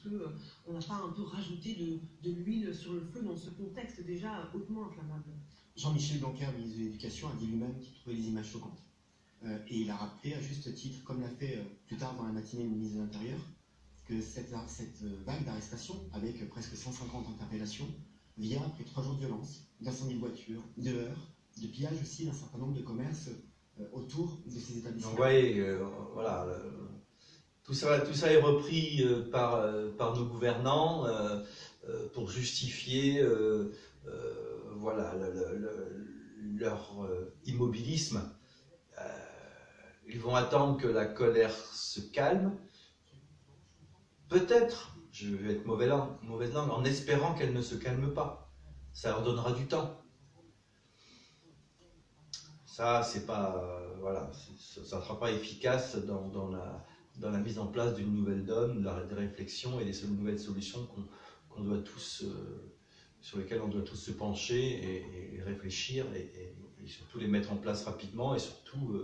qu'on n'a pas un peu rajouté de l'huile sur le feu dans ce contexte déjà hautement inflammable? Jean-Michel Blanquer, ministre de l'Éducation, a dit lui-même qu'il trouvait les images choquantes. Et il a rappelé à juste titre, comme l'a fait plus tard dans la matinée le ministre de l'Intérieur, que cette vague d'arrestations, avec presque 150 interpellations, vient après 3 jours de violence, d'incendie de voitures, de heurts, de pillage aussi d'un certain nombre de commerces autour de ces établissements. Donc, vous voyez, voilà, tout ça est repris par nos gouvernants pour justifier voilà, leur immobilisme. Ils vont attendre que la colère se calme. Peut-être, je vais être mauvaise langue, en espérant qu'elle ne se calme pas. Ça leur donnera du temps. Ça, c'est pas, voilà, ça ne sera pas efficace dans la mise en place d'une nouvelle donne, des réflexions et des nouvelles solutions qu'on doit tous, sur lesquelles on doit tous se pencher et réfléchir et surtout les mettre en place rapidement et surtout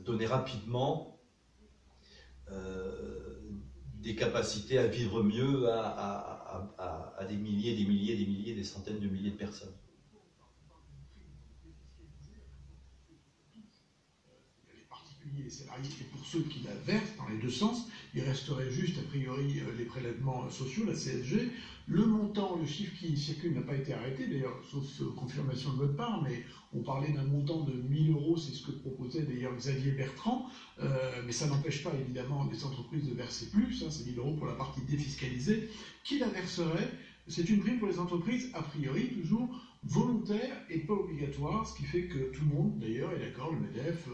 donner rapidement des capacités à vivre mieux à des milliers, des centaines de milliers de personnes. Les salariés, et pour ceux qui la versent dans les deux sens, il resterait juste a priori les prélèvements sociaux, la CSG. Le montant, le chiffre qui circule n'a pas été arrêté, d'ailleurs, sauf confirmation de votre part, mais on parlait d'un montant de 1 000 €, c'est ce que proposait d'ailleurs Xavier Bertrand, mais ça n'empêche pas évidemment les entreprises de verser plus, hein, c'est 1 000 € pour la partie défiscalisée. Qui la verserait? C'est une prime pour les entreprises, a priori, toujours volontaire et pas obligatoire, ce qui fait que tout le monde, d'ailleurs, est d'accord, le MEDEF,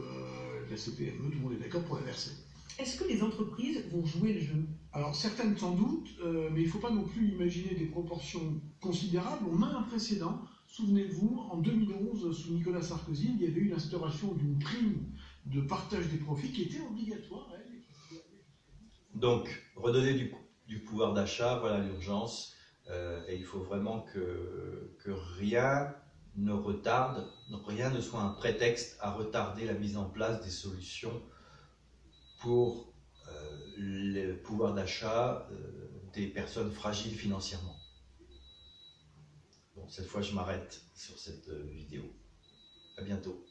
la CPME, tout le monde est d'accord pour la verser. Est-ce que les entreprises vont jouer le jeu? Alors certaines sans doute, mais il ne faut pas non plus imaginer des proportions considérables. On a un précédent, souvenez-vous, en 2011, sous Nicolas Sarkozy, il y avait eu l'instauration d'une prime de partage des profits qui était obligatoire. Donc, redonner du pouvoir d'achat, voilà l'urgence. Et il faut vraiment que rien ne retarde, rien ne soit un prétexte à retarder la mise en place des solutions pour le pouvoir d'achat des personnes fragiles financièrement. Bon, cette fois je m'arrête sur cette vidéo. À bientôt.